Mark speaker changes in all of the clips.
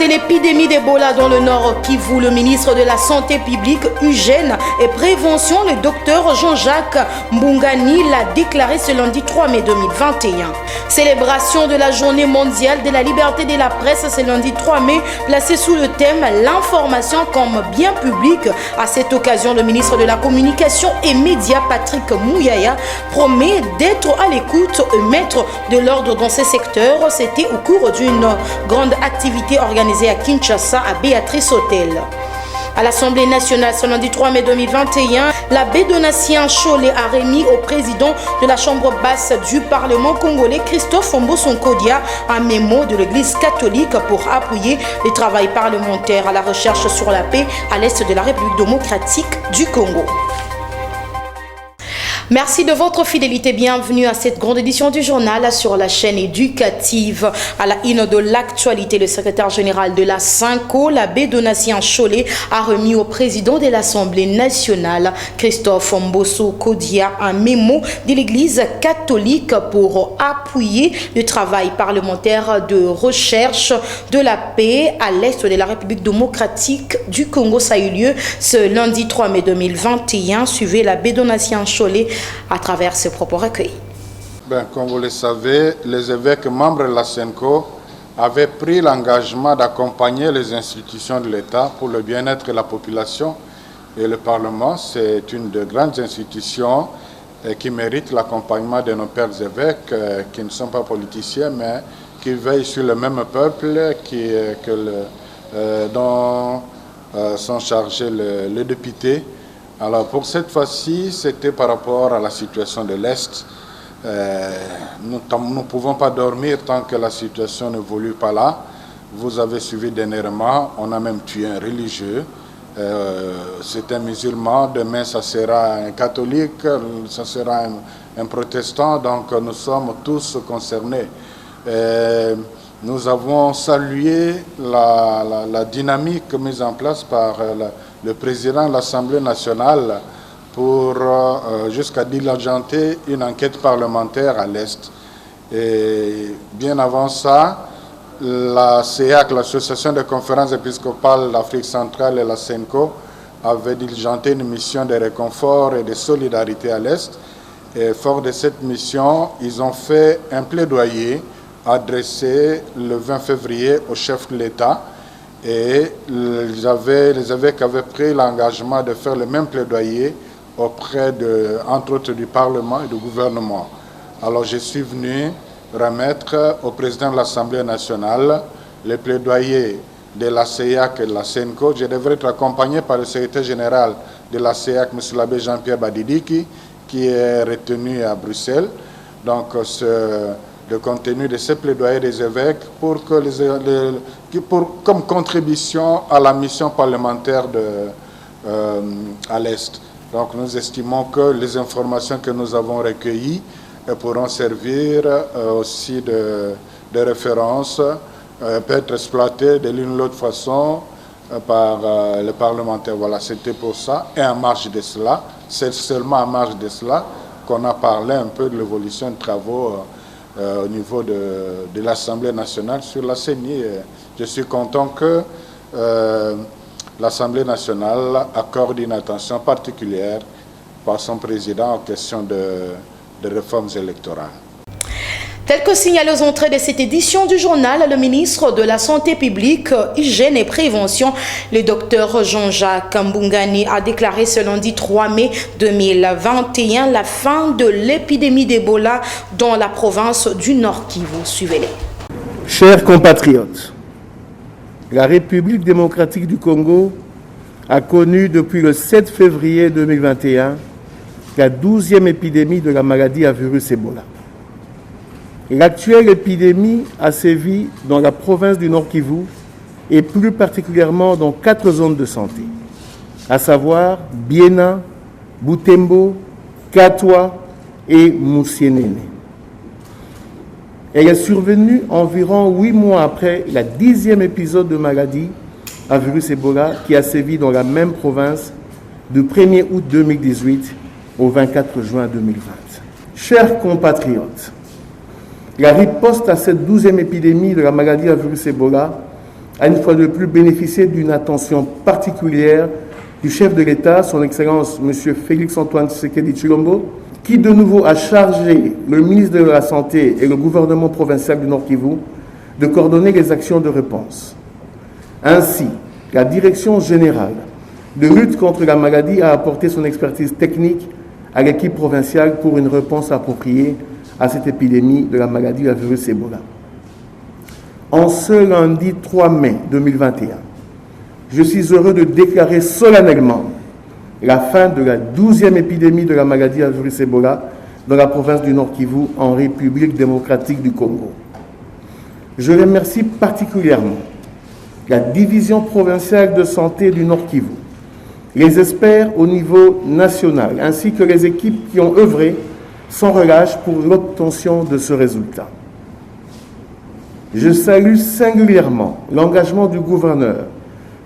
Speaker 1: de l'épidémie d'Ebola dans le Nord Kivu, le ministre de la Santé publique, Hygiène et Prévention, le docteur Jean-Jacques Mbungani, l'a déclaré ce lundi 3 mai 2021. Célébration de la journée mondiale de la liberté de la presse ce lundi 3 mai, placée sous le thème « L'information comme bien public ». À cette occasion, le ministre de la Communication et Médias, Patrick Mouyaya, promet d'être à l'écoute et mettre de l'ordre dans ces secteurs. C'était au cours d'une grande activité organisée à Kinshasa, à Béatrice Hôtel. À l'Assemblée nationale, ce lundi 3 mai 2021, l'abbé Donatien Cholé a remis au président de la Chambre basse du Parlement congolais, Christophe Mbossonkodia, un mémo de l'Église catholique pour appuyer les travaux parlementaires à la recherche sur la paix à l'est de la République démocratique du Congo. Merci de votre fidélité. Bienvenue à cette grande édition du journal sur la chaîne éducative. À la une de l'actualité, le secrétaire général de la SENCO, l'abbé Donatien Cholé, a remis au président de l'Assemblée nationale, Christophe Mbossonkodia, un mémo de l'Église catholique pour appuyer le travail parlementaire de recherche de la paix à l'est de la République démocratique du Congo. Ça a eu lieu ce lundi 3 mai 2021. Suivez l'abbé Donatien Cholé à travers ses propos recueillis.
Speaker 2: Comme vous le savez, les évêques membres de la SENCO avaient pris l'engagement d'accompagner les institutions de l'État pour le bien-être de la population et le Parlement. C'est une des grandes institutions qui mérite l'accompagnement de nos pères évêques qui ne sont pas politiciens mais qui veillent sur le même peuple dont sont chargés les députés. Alors pour cette fois-ci, c'était par rapport à la situation de l'Est. Nous ne pouvons pas dormir tant que la situation n'évolue pas là. Vous avez suivi dernièrement, on a même tué un religieux. C'est un musulman, demain ça sera un catholique, ça sera un protestant, donc nous sommes tous concernés. Nous avons salué la dynamique mise en place par le président de l'Assemblée nationale pour jusqu'à diligenter une enquête parlementaire à l'Est. Et bien avant ça, la CEAC, l'Association des conférences épiscopales d'Afrique centrale et la SENCO avaient diligenté une mission de réconfort et de solidarité à l'Est. Et fort de cette mission, ils ont fait un plaidoyer adressé le 20 février au chef de l'État. Et les évêques avaient pris l'engagement de faire le même plaidoyer auprès, entre autres, du Parlement et du gouvernement. Alors je suis venu remettre au président de l'Assemblée nationale le plaidoyer de la CEAC et de la SENCO. Je devrais être accompagné par le secrétaire général de la CEAC, M. l'abbé Jean-Pierre Badidiki, qui est retenu à Bruxelles. Donc le contenu de ces plaidoyers des évêques comme contribution à la mission parlementaire à l'Est. Donc nous estimons que les informations que nous avons recueillies pourront servir aussi de référence, peut être exploitées de l'une ou l'autre façon par les parlementaires. Voilà, c'était pour ça. Et en marge de cela, c'est seulement en marge de cela qu'on a parlé un peu de l'évolution de travaux au niveau de l'Assemblée nationale sur la CENI. Je suis content que l'Assemblée nationale accorde une attention particulière par son président en question de réformes électorales.
Speaker 1: Tel que signalé aux entrées de cette édition du journal, le ministre de la Santé publique, Hygiène et Prévention, le docteur Jean-Jacques Mbungani, a déclaré ce lundi 3 mai 2021 la fin de l'épidémie d'Ebola dans la province du Nord Kivu. Suivez-les.
Speaker 3: Chers compatriotes, la République démocratique du Congo a connu depuis le 7 février 2021 la 12e épidémie de la maladie à virus Ebola. L'actuelle épidémie a sévi dans la province du Nord Kivu et plus particulièrement dans 4 zones de santé, à savoir Biena, Butembo, Katwa et Moussienene. Elle est survenue environ 8 mois après la 10e épisode de maladie à virus Ebola qui a sévi dans la même province du 1er août 2018 au 24 juin 2020. Chers compatriotes, la riposte à cette 12e épidémie de la maladie à virus Ebola a une fois de plus bénéficié d'une attention particulière du chef de l'État, son Excellence M. Félix-Antoine Tshisekedi Tshilombo, qui de nouveau a chargé le ministre de la Santé et le gouvernement provincial du Nord Kivu de coordonner les actions de réponse. Ainsi, la Direction générale de lutte contre la maladie a apporté son expertise technique à l'équipe provinciale pour une réponse appropriée à cette épidémie de la maladie à virus Ebola. En ce lundi 3 mai 2021, je suis heureux de déclarer solennellement la fin de la 12e épidémie de la maladie à virus Ebola dans la province du Nord Kivu en République démocratique du Congo. Je remercie particulièrement la division provinciale de santé du Nord Kivu, les experts au niveau national, ainsi que les équipes qui ont œuvré sans relâche pour l'obtention de ce résultat. Je salue singulièrement l'engagement du gouverneur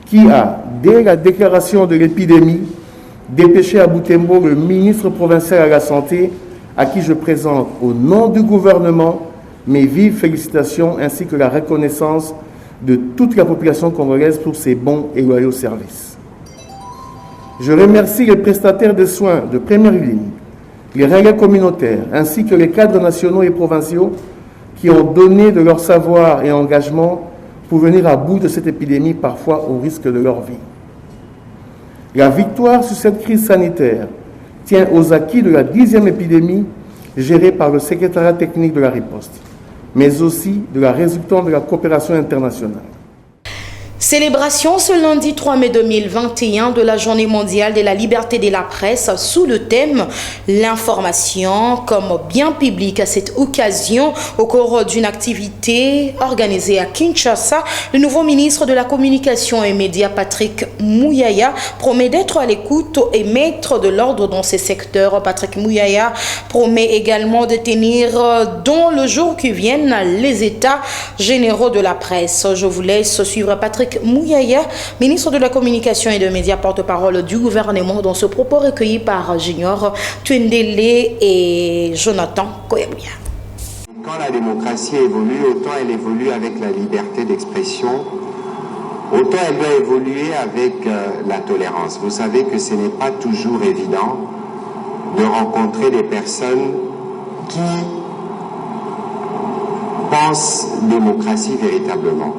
Speaker 3: qui a, dès la déclaration de l'épidémie, dépêché à Butembo le ministre provincial à la Santé, à qui je présente au nom du gouvernement mes vives félicitations ainsi que la reconnaissance de toute la population congolaise pour ses bons et loyaux services. Je remercie les prestataires de soins de première ligne, les relais communautaires, ainsi que les cadres nationaux et provinciaux qui ont donné de leur savoir et engagement pour venir à bout de cette épidémie, parfois au risque de leur vie. La victoire sur cette crise sanitaire tient aux acquis de la 10e épidémie gérée par le secrétariat technique de la riposte, mais aussi de la résultante de la coopération internationale.
Speaker 1: Célébration ce lundi 3 mai 2021 de la Journée mondiale de la liberté de la presse sous le thème « L'information comme bien public ». À cette occasion, au cours d'une activité organisée à Kinshasa, le nouveau ministre de la Communication et Médias, Patrick Muyaya, promet d'être à l'écoute et mettre de l'ordre dans ces secteurs. Patrick Muyaya promet également de tenir dans le jour qui viennent les états généraux de la presse. Je vous laisse suivre Patrick Muyaya, ministre de la Communication et des Médias, porte-parole du gouvernement, dans ce propos recueilli par Junior Twendele et Jonathan Koyabouya.
Speaker 4: Quand la démocratie évolue, autant elle évolue avec la liberté d'expression, autant elle doit évoluer avec la tolérance. Vous savez que ce n'est pas toujours évident de rencontrer des personnes qui pensent démocratie véritablement.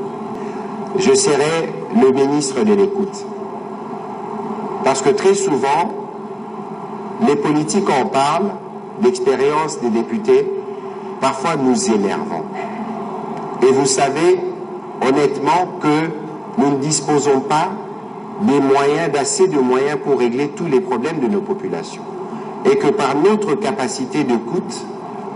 Speaker 4: Je serai le ministre de l'écoute. Parce que très souvent, les politiques en parlent, d'expérience des députés, parfois nous énervons. Et vous savez, honnêtement, que nous ne disposons pas des moyens, d'assez de moyens pour régler tous les problèmes de nos populations. Et que par notre capacité d'écoute,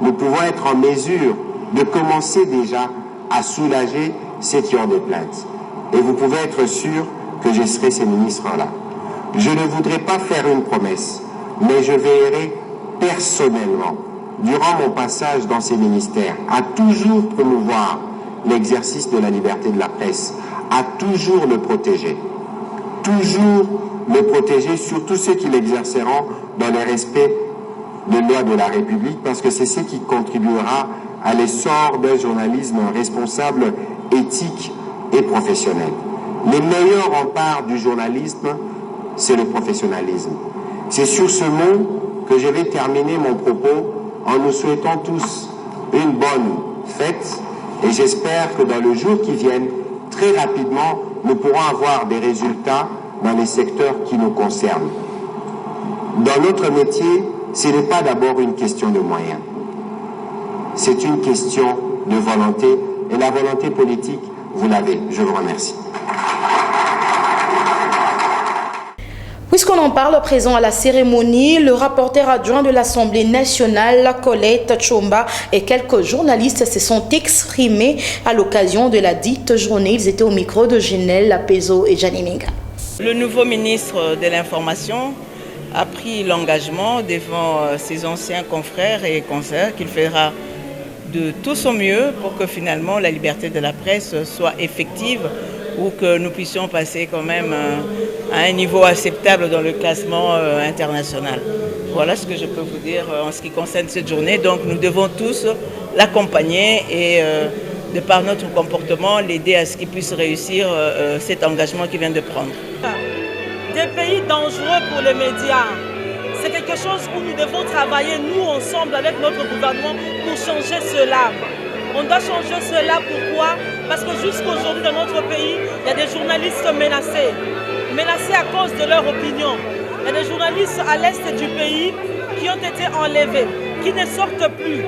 Speaker 4: nous pouvons être en mesure de commencer déjà à soulager ces tueurs de plainte. Et vous pouvez être sûr que je serai ces ministres-là. Je ne voudrais pas faire une promesse, mais je veillerai personnellement, durant mon passage dans ces ministères, à toujours promouvoir l'exercice de la liberté de la presse, à toujours le protéger. Toujours le protéger, surtout ceux qui l'exerceront dans le respect des lois de la République, parce que c'est ce qui contribuera à l'essor d'un journalisme responsable, éthique et professionnel. Les meilleurs remparts du journalisme, c'est le professionnalisme. C'est sur ce mot que je vais terminer mon propos en nous souhaitant tous une bonne fête et j'espère que dans le jour qui vient, très rapidement, nous pourrons avoir des résultats dans les secteurs qui nous concernent. Dans notre métier, ce n'est pas d'abord une question de moyens. C'est une question de volonté et la volonté politique, vous l'avez. Je vous remercie.
Speaker 1: Puisqu'on en parle présent à la cérémonie, le rapporteur adjoint de l'Assemblée nationale, Colette Tchomba, et quelques journalistes se sont exprimés à l'occasion de la dite journée. Ils étaient au micro de Ginelle Lapezo et Janiminga.
Speaker 5: Le nouveau ministre de l'Information a pris l'engagement devant ses anciens confrères et consoeurs qu'il fera de tout son mieux pour que finalement la liberté de la presse soit effective ou que nous puissions passer quand même à un niveau acceptable dans le classement international. Voilà ce que je peux vous dire en ce qui concerne cette journée. Donc nous devons tous l'accompagner et de par notre comportement, l'aider à ce qu'il puisse réussir cet engagement qu'il vient de prendre.
Speaker 6: Des pays dangereux pour les médias. C'est quelque chose où nous devons travailler, nous, ensemble, avec notre gouvernement, pour changer cela. On doit changer cela, pourquoi? Parce que jusqu'aujourd'hui, dans notre pays, il y a des journalistes menacés à cause de leur opinion. Il y a des journalistes à l'est du pays qui ont été enlevés, qui ne sortent plus,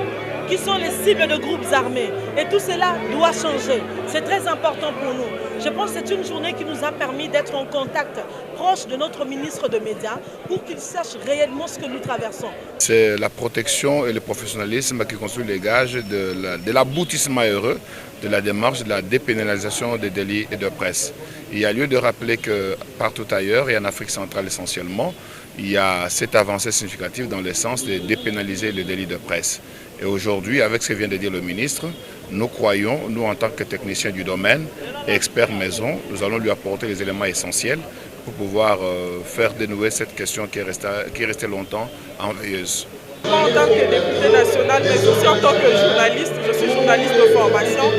Speaker 6: qui sont les cibles de groupes armés. Et tout cela doit changer. C'est très important pour nous. Je pense que c'est une journée qui nous a permis d'être en contact proche de notre ministre de Médias pour qu'il sache réellement ce que nous traversons.
Speaker 7: C'est la protection et le professionnalisme qui construit les gages de l'aboutissement heureux de la démarche de la dépénalisation des délits et de presse. Il y a lieu de rappeler que partout ailleurs, et en Afrique centrale essentiellement, il y a cette avancée significative dans le sens de dépénaliser le délit de presse. Et aujourd'hui, avec ce que vient de dire le ministre, nous croyons, nous en tant que techniciens du domaine et experts maison, nous allons lui apporter les éléments essentiels pour pouvoir faire dénouer cette question qui est restée longtemps ennuyeuse.
Speaker 6: En tant que député national, mais aussi en tant que journaliste, je suis journaliste de formation,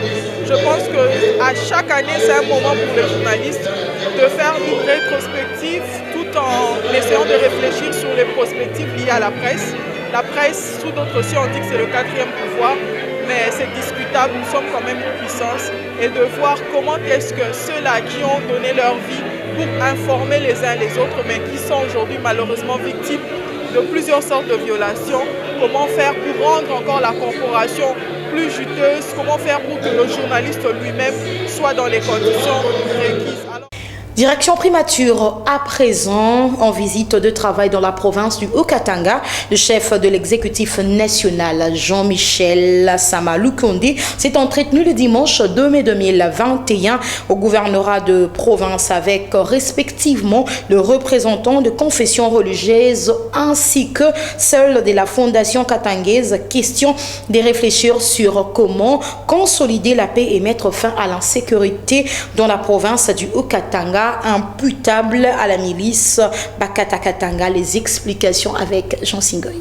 Speaker 6: je pense qu'à chaque année, c'est un moment pour les journalistes de faire une rétrospective tout en essayant de réfléchir sur les perspectives liées à la presse. La presse, sous d'autres cieux, on dit que c'est le quatrième pouvoir, mais c'est discutable, nous sommes quand même une puissance, et de voir comment est-ce que ceux-là qui ont donné leur vie pour informer les uns les autres, mais qui sont aujourd'hui malheureusement victimes de plusieurs sortes de violations, comment faire pour rendre encore la corporation plus juteuse, comment faire pour que le journaliste lui-même soit dans les conditions requises.
Speaker 1: Direction primature à présent, en visite de travail dans la province du Haut-Katanga, le chef de l'exécutif national Jean-Michel Sama Lukonde s'est entretenu le dimanche 2 mai 2021 au gouvernorat de province avec respectivement le représentant de confession religieuse ainsi que celle de la fondation katangaise. Question de réfléchir sur comment consolider la paix et mettre fin à l'insécurité dans la province du Haut-Katanga imputable à la milice Bakata Katanga. Les explications avec Jean Singoy.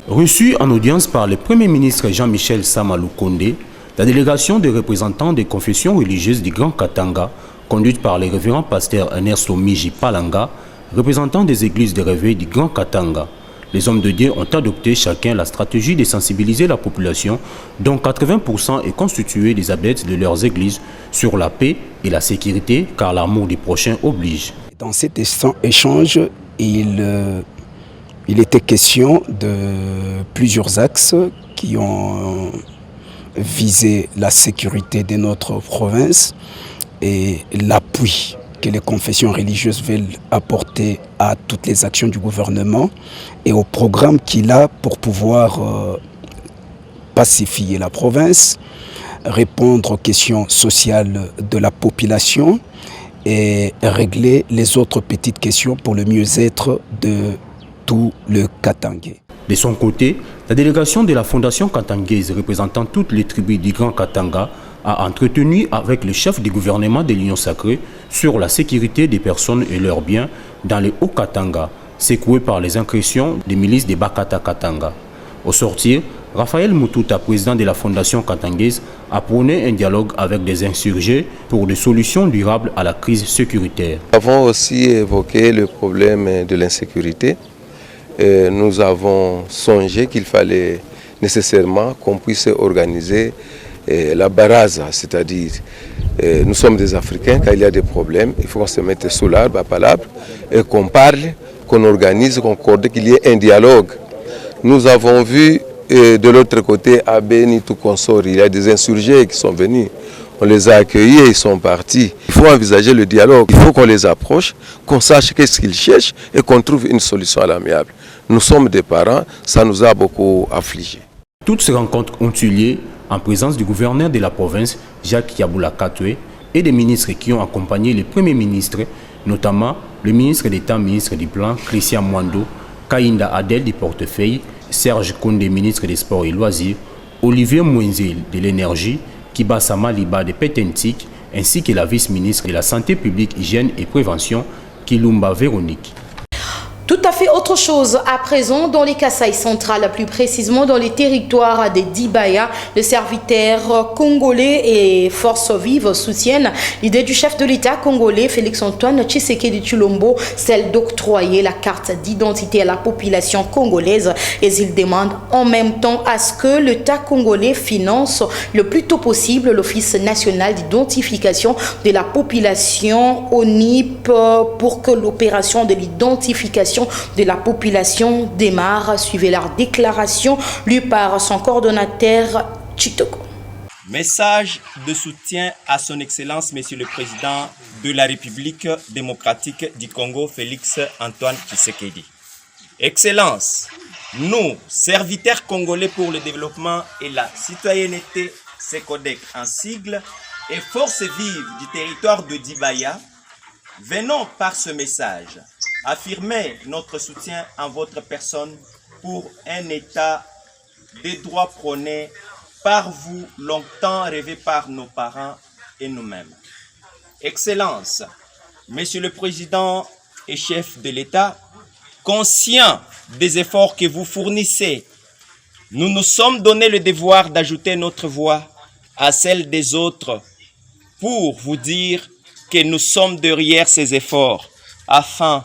Speaker 8: Reçu en audience par le Premier ministre Jean-Michel Sama Lukonde, la délégation des représentants des confessions religieuses du Grand Katanga, conduite par le révérend pasteur Ernesto Miji Palanga, représentant des églises de réveil du Grand Katanga. Les hommes de Dieu ont adopté chacun la stratégie de sensibiliser la population, dont 80% est constituée des adeptes de leurs églises, sur la paix et la sécurité, car l'amour du prochain oblige.
Speaker 9: Dans cet échange, il était question de plusieurs axes qui ont visé la sécurité de notre province et l'appui que les confessions religieuses veulent apporter à toutes les actions du gouvernement et au programme qu'il a pour pouvoir pacifier la province, répondre aux questions sociales de la population et régler les autres petites questions pour le mieux-être de tout le Katangais.
Speaker 8: De son côté, la délégation de la fondation katangaise représentant toutes les tribus du Grand Katanga a entretenu avec le chef du gouvernement de l'Union sacrée sur la sécurité des personnes et leurs biens dans le Haut-Katanga, secoué par les incursions des milices de Bakata Katanga. Au sortir, Raphaël Mututa, président de la fondation katangaise, a prôné un dialogue avec des insurgés pour des solutions durables à la crise sécuritaire.
Speaker 10: Nous avons aussi évoqué le problème de l'insécurité. Nous avons songé qu'il fallait nécessairement qu'on puisse organiser la baraza, c'est-à-dire nous sommes des Africains, quand il y a des problèmes, il faut qu'on se mette sous l'arbre, à palabre, et qu'on parle, qu'on organise, qu'on accorde, qu'il y ait un dialogue. Nous avons vu de l'autre côté, à Beni, tout consort, il y a des insurgés qui sont venus. On les a accueillis et ils sont partis. Il faut envisager le dialogue, il faut qu'on les approche, qu'on sache qu'est-ce qu'ils cherchent et qu'on trouve une solution à l'amiable. Nous sommes des parents, ça nous a beaucoup affligés.
Speaker 8: Toutes ces rencontres ont eu lieu en présence du gouverneur de la province, Jacques Yaboula Katoué, et des ministres qui ont accompagné le Premier ministre, notamment le ministre d'État, ministre du Plan, Christian Mwando, Kainda Adel du portefeuille, Serge Koundé, ministre des Sports et Loisirs, Olivier Mouenzil de l'Énergie, Kibasama Liba de Petentik, ainsi que la vice-ministre de la Santé publique, Hygiène et Prévention, Kilumba Véronique.
Speaker 1: Tout à fait autre chose à présent dans les Kasaï centrales, plus précisément dans les territoires des Dibaya. Les serviteurs congolais et forces vives soutiennent l'idée du chef de l'État congolais Félix-Antoine Tshisekedi Tshilombo, celle d'octroyer la carte d'identité à la population congolaise, et ils demandent en même temps à ce que l'État congolais finance le plus tôt possible l'Office national d'identification de la population ONIP pour que l'opération de l'identification de la population démarre. Suivez leur déclaration lue par son coordonnateur Chitoko.
Speaker 11: Message de soutien à son Excellence, Monsieur le Président de la République démocratique du Congo, Félix-Antoine Tshisekedi. Excellence, nous, serviteurs congolais pour le développement et la citoyenneté, SECODEC en sigle, et forces vives du territoire de Dibaya, venons par ce message affirmer notre soutien en votre personne pour un État des droits prônés par vous, longtemps rêvé par nos parents et nous-mêmes. Excellence, Monsieur le Président et chef de l'État, conscient des efforts que vous fournissez, nous nous sommes donné le devoir d'ajouter notre voix à celle des autres pour vous dire que nous sommes derrière ces efforts afin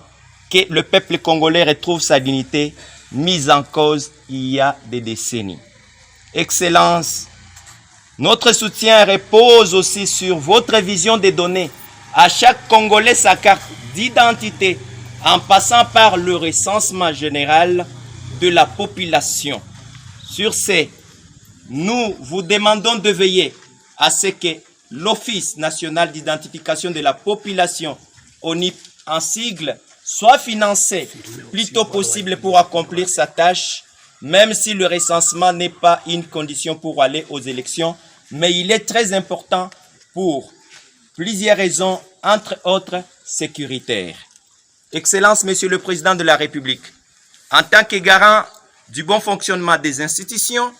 Speaker 11: que le peuple congolais retrouve sa dignité mise en cause il y a des décennies. Excellence, notre soutien repose aussi sur votre vision des données. À chaque Congolais sa carte d'identité en passant par le recensement général de la population. Sur ce, nous vous demandons de veiller à ce que l'Office national d'identification de la population, ONIP en sigle, soit financé le plus tôt possible pour accomplir sa tâche, même si le recensement n'est pas une condition pour aller aux élections, mais il est très important pour plusieurs raisons, entre autres sécuritaires. Excellence, Monsieur le Président de la République, en tant que garant du bon fonctionnement des institutions,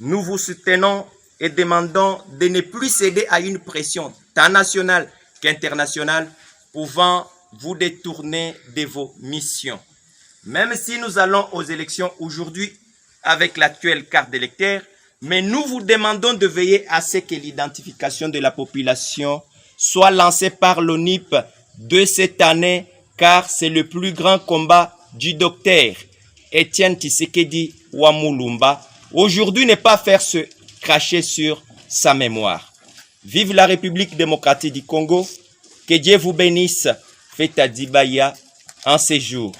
Speaker 11: nous vous soutenons et demandons de ne plus céder à une pression tant nationale qu'internationale pouvant vous détourner de vos missions. Même si nous allons aux élections aujourd'hui avec l'actuelle carte d'électeur, mais nous vous demandons de veiller à ce que l'identification de la population soit lancée par l'ONIP de cette année, car c'est le plus grand combat du docteur Étienne Tshisekedi Wamulumba. Aujourd'hui, ne pas faire se cracher sur sa mémoire. Vive la République démocratique du Congo, que Dieu vous bénisse. Faites à Dibaya en séjour.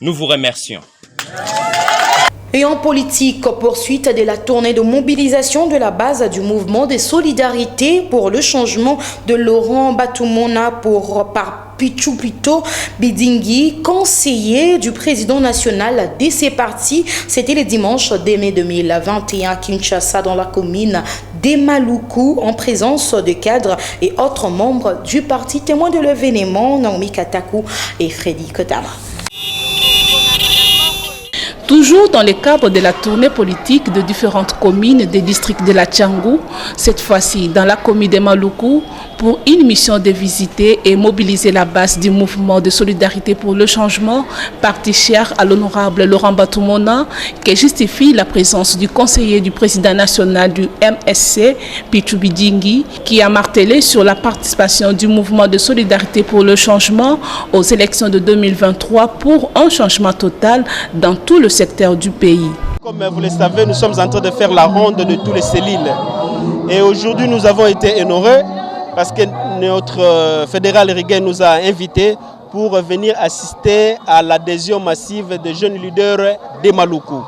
Speaker 11: Nous vous remercions.
Speaker 1: Et en politique, poursuite de la tournée de mobilisation de la base du mouvement de solidarité pour le changement de Laurent Batumona par Pichupito Bidingi, conseiller du président national de ces partis. C'était le dimanche 2 mai 2021 à Kinshasa, dans la commune d'Emaluku, en présence de cadres et autres membres du parti. Témoins de l'événement, Naomi Katakou et Freddy Kotama.
Speaker 12: Toujours dans le cadre de la tournée politique de différentes communes des districts de la Tchangou, cette fois-ci dans la commune de Maluku, pour une mission de visiter et mobiliser la base du mouvement de solidarité pour le changement, parti cher à l'honorable Laurent Batumona, qui justifie la présence du conseiller du président national du MSC, Pichu Bidingi, qui a martelé sur la participation du mouvement de solidarité pour le changement aux élections de 2023 pour un changement total dans tout le secteur du pays.
Speaker 13: Comme vous le savez, nous sommes en train de faire la ronde de tous les cellules. Et aujourd'hui, nous avons été honorés parce que notre fédéral Riguet nous a invités pour venir assister à l'adhésion massive des jeunes leaders de Maluku.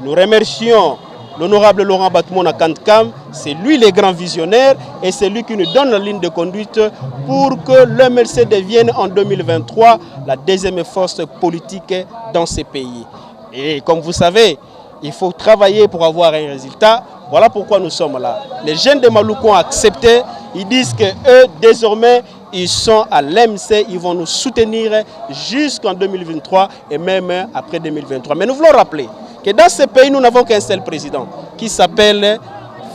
Speaker 13: Nous remercions l'honorable Laurent Batumona Kantkam, c'est lui le grand visionnaire et c'est lui qui nous donne la ligne de conduite pour que l'MLC devienne en 2023 la deuxième force politique dans ce pays. Et comme vous savez, il faut travailler pour avoir un résultat. Voilà pourquoi nous sommes là. Les jeunes de Maluku ont accepté. Ils disent qu'eux, désormais, ils sont à l'MC. Ils vont nous soutenir jusqu'en 2023 et même après 2023. Mais nous voulons rappeler que dans ce pays, nous n'avons qu'un seul président qui s'appelle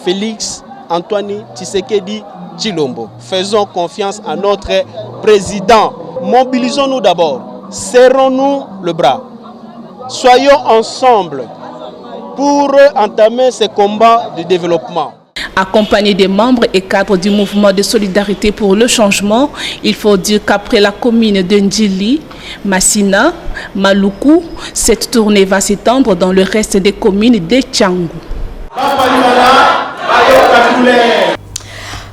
Speaker 13: Félix-Antoine Tshisekedi Tshilombo. Faisons confiance à notre président. Mobilisons-nous d'abord serrons-nous le bras. Soyons ensemble pour entamer ces combats de développement.
Speaker 12: Accompagné des membres et cadres du mouvement de solidarité pour le changement, il faut dire qu'après la commune de Ndjili, Massina, Maluku, cette tournée va s'étendre dans le reste des communes de Tchangou.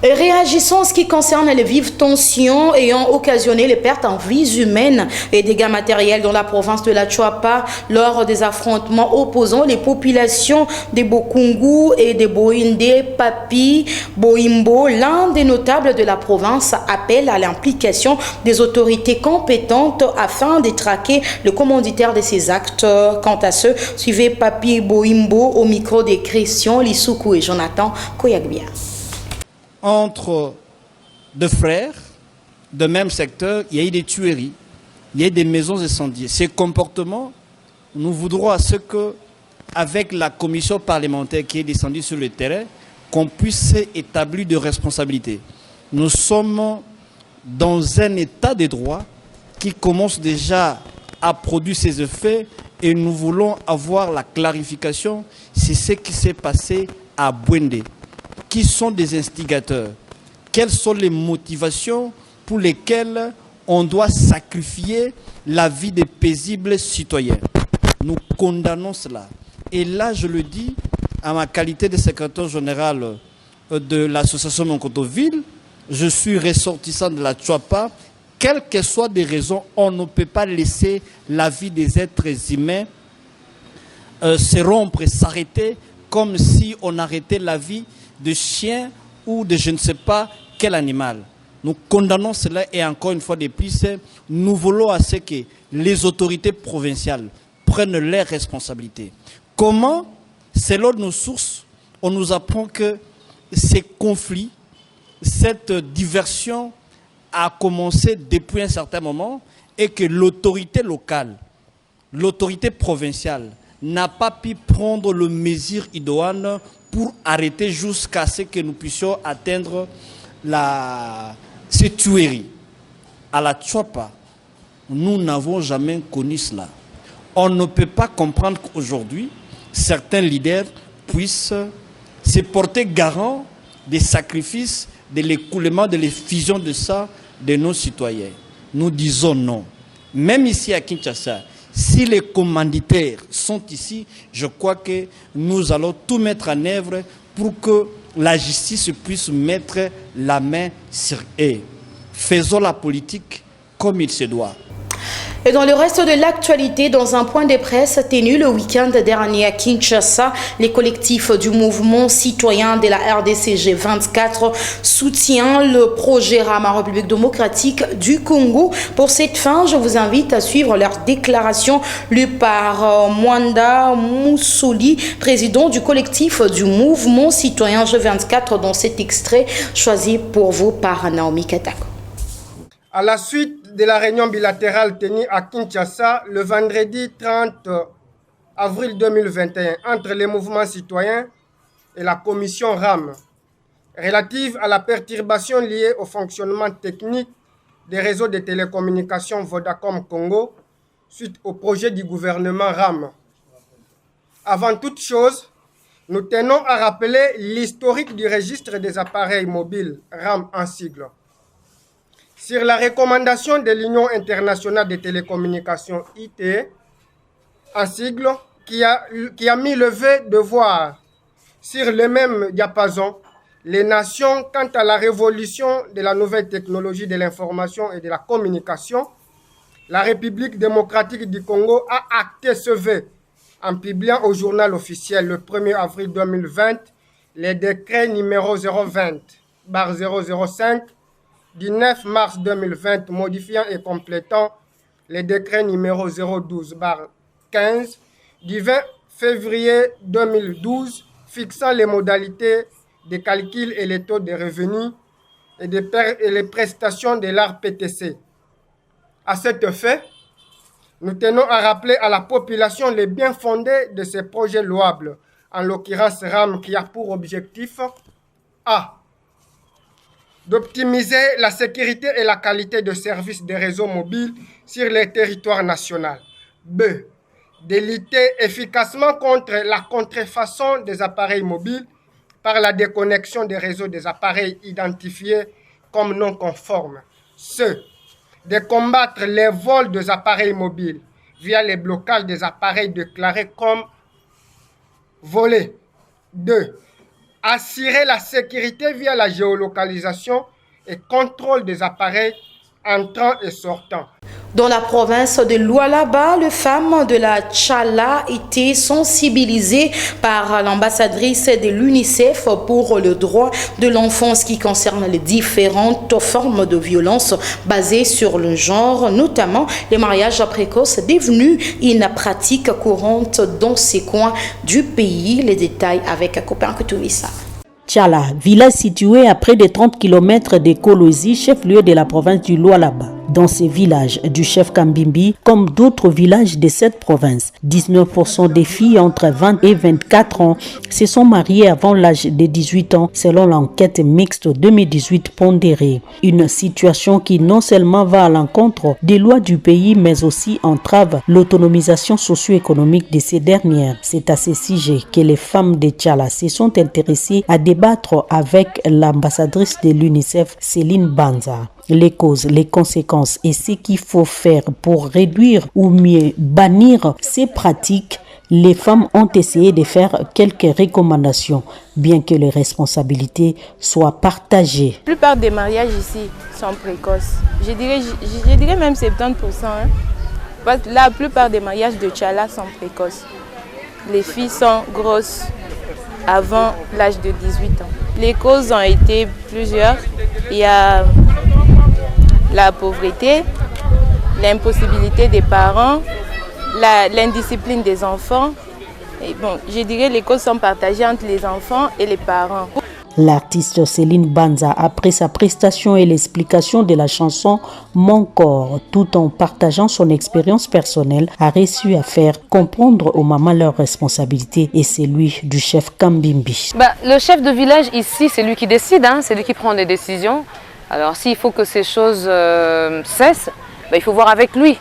Speaker 1: Et réagissons en ce qui concerne les vives tensions ayant occasionné les pertes en vies humaines et dégâts matériels dans la province de la Chuapa lors des affrontements opposant les populations des Bokungu et des Boinde Papi Boimbo. L'un des notables de la province appelle à l'implication des autorités compétentes afin de traquer le commanditaire de ces actes. Quant à ceux, suivez Papi Boimbo au micro des Christian Lissoukou et Jonathan Koyagbia.
Speaker 14: Entre deux frères de même secteur, il y a eu des tueries, il y a eu des maisons incendiées. Ces comportements, nous voudrons à ce que, avec la commission parlementaire qui est descendue sur le terrain, qu'on puisse établir de responsabilités. Nous sommes dans un état de droit qui commence déjà à produire ses effets et nous voulons avoir la clarification sur ce qui s'est passé à Bouende. Qui sont des instigateurs? Quelles sont les motivations pour lesquelles on doit sacrifier la vie des paisibles citoyens? Nous condamnons cela. Et là, je le dis à ma qualité de secrétaire général de l'association Monkoto-Ville, je suis ressortissant de la Chuapa. Quelles que soient des raisons, on ne peut pas laisser la vie des êtres humains se rompre et s'arrêter comme si on arrêtait la vie de chiens ou de je ne sais pas quel animal. Nous condamnons cela et encore une fois de plus, nous voulons à ce que les autorités provinciales prennent leurs responsabilités. Comment? Selon nos sources, on nous apprend que ces conflits, cette diversion a commencé depuis un certain moment et que l'autorité locale, l'autorité provinciale n'a pas pu prendre le mesure idoine pour arrêter jusqu'à ce que nous puissions atteindre cette tuerie. À la Chuapa, nous n'avons jamais connu cela. On ne peut pas comprendre qu'aujourd'hui, certains leaders puissent se porter garant des sacrifices, de l'écoulement, de l'effusion de sang de nos citoyens. Nous disons non. Même ici à Kinshasa, si les commanditaires sont ici, je crois que nous allons tout mettre en œuvre pour que la justice puisse mettre la main sur eux. Faisons la politique comme il se doit.
Speaker 1: Et dans le reste de l'actualité, dans un point de presse tenu le week-end dernier à Kinshasa, les collectifs du mouvement citoyen de la RDCG 24 soutiennent le projet RAM en République démocratique du Congo. Pour cette fin, je vous invite à suivre leur déclaration lue par Mwanda Moussouli, président du collectif du mouvement citoyen G24, dans cet extrait choisi pour vous par Naomi Katako.
Speaker 15: À la suite de la réunion bilatérale tenue à Kinshasa le vendredi 30 avril 2021 entre les mouvements citoyens et la commission RAM relative à la perturbation liée au fonctionnement technique des réseaux de télécommunications Vodacom Congo suite au projet du gouvernement RAM. Avant toute chose, nous tenons à rappeler l'historique du registre des appareils mobiles RAM en sigle. Sur la recommandation de l'Union internationale des télécommunications IT, en sigle, qui a mis le devoir sur le même diapason les nations quant à la révolution de la nouvelle technologie de l'information et de la communication, la République démocratique du Congo a acté ce vœu en publiant au journal officiel le 1er avril 2020 les décrets numéro 020/005 du 9 mars 2020 modifiant et complétant les décrets numéro 012/15 du 20 février 2012 fixant les modalités de calcul et les taux de revenus et les prestations de l'ARPTC. À cet effet, nous tenons à rappeler à la population les bien fondés de ces projets louables, en l'occurrence RAM qui a pour objectif A. d'optimiser la sécurité et la qualité de service des réseaux mobiles sur les territoires nationaux. B. De lutter efficacement contre la contrefaçon des appareils mobiles par la déconnexion des réseaux des appareils identifiés comme non conformes. C. De combattre les vols des appareils mobiles via les blocages des appareils déclarés comme volés. 2. Assurer la sécurité via la géolocalisation et contrôle des appareils entrant et sortant.
Speaker 1: Dans la province de Lualaba, les femmes de la Tchala étaient sensibilisées par l'ambassadrice de l'UNICEF pour le droit de l'enfance qui concerne les différentes formes de violence basées sur le genre, notamment les mariages précoces devenus une pratique courante dans ces coins du pays. Les détails avec Copain Koutouvissa.
Speaker 16: Tchala, village situé à près de 30 km de Kolosi, chef-lieu de la province du Lualaba. Dans ces villages du chef Kambimbi, comme d'autres villages de cette province, 19% des filles entre 20 et 24 ans se sont mariées avant l'âge de 18 ans, selon l'enquête mixte 2018 pondérée. Une situation qui non seulement va à l'encontre des lois du pays, mais aussi entrave l'autonomisation socio-économique de ces dernières. C'est à ce sujet que les femmes de Tchala se sont intéressées à débattre avec l'ambassadrice de l'UNICEF, Céline Banza. Les causes, les conséquences et ce qu'il faut faire pour réduire ou mieux bannir ces pratiques, les femmes ont essayé de faire quelques recommandations, bien que les responsabilités soient partagées.
Speaker 17: La plupart des mariages ici sont précoces. Je dirais même 70%. Parce que la plupart des mariages de Tchala sont précoces. Les filles sont grosses avant l'âge de 18 ans. Les causes ont été plusieurs. Il y a la pauvreté, l'impossibilité des parents, l'indiscipline des enfants. Et bon, je dirais que les causes sont partagées entre les enfants et les parents.
Speaker 16: L'artiste Céline Banza, après sa prestation et l'explication de la chanson Mon corps, tout en partageant son expérience personnelle, a réussi à faire comprendre aux mamans leurs responsabilités et celui du chef Kambimbi.
Speaker 18: Le chef de village ici, c'est lui qui décide, c'est lui qui prend des décisions. Alors s'il faut que ces choses cessent, il faut voir avec lui.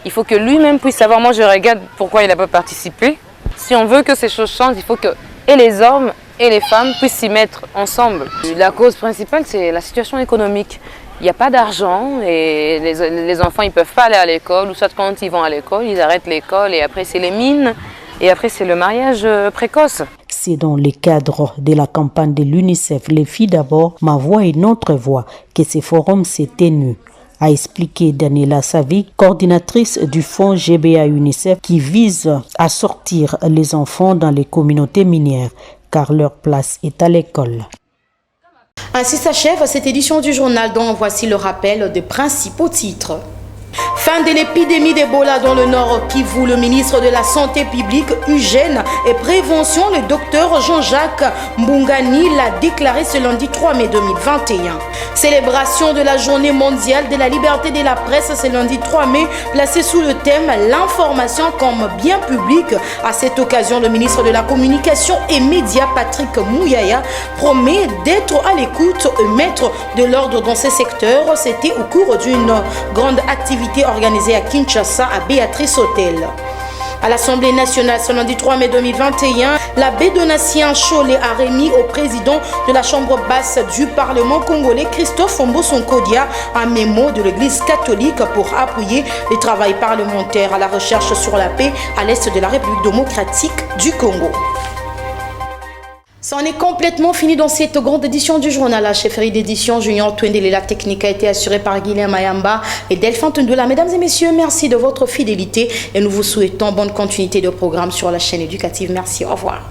Speaker 18: Il faut que lui-même puisse savoir, moi je regarde pourquoi il n'a pas participé. Si on veut que ces choses changent, il faut que et les hommes et les femmes puissent s'y mettre ensemble. La cause principale, c'est la situation économique. Il n'y a pas d'argent et les enfants ne peuvent pas aller à l'école, ou soit quand ils vont à l'école, ils arrêtent l'école et après c'est les mines et après c'est le mariage précoce.
Speaker 16: C'est dans le cadre de la campagne de l'UNICEF, les filles d'abord, ma voix et notre voix, que ce forum s'est tenu, a expliqué Daniela Savi, coordinatrice du fonds GBA UNICEF qui vise à sortir les enfants dans les communautés minières car leur place est à l'école.
Speaker 1: Ainsi s'achève cette édition du journal dont voici le rappel des principaux titres. Fin de l'épidémie d'Ebola dans le Nord Kivu, le ministre de la Santé publique, Hygiène et Prévention, le docteur Jean-Jacques Mbungani, l'a déclaré ce lundi 3 mai 2021. Célébration de la journée mondiale de la liberté de la presse ce lundi 3 mai, placée sous le thème « L'information comme bien public ». À cette occasion, le ministre de la Communication et Médias, Patrick Mouyaya, promet d'être à l'écoute et maître de l'ordre dans ces secteurs. C'était au cours d'une grande activité organisée à Kinshasa, à Béatrice Hôtel. À l'Assemblée nationale, ce lundi 3 mai 2021, l'abbé Donatien Cholet a remis au président de la Chambre basse du Parlement congolais, Christophe Mbosonkodia, un mémo de l'Église catholique pour appuyer les travaux parlementaires à la recherche sur la paix à l'est de la République démocratique du Congo. C'en est complètement fini dans cette grande édition du journal. La chefferie d'édition Junior Twendele, la technique a été assurée par Guilhem Mayamba et Delphine Tundula. Mesdames et messieurs, merci de votre fidélité et nous vous souhaitons bonne continuité de programme sur la chaîne éducative. Merci, au revoir.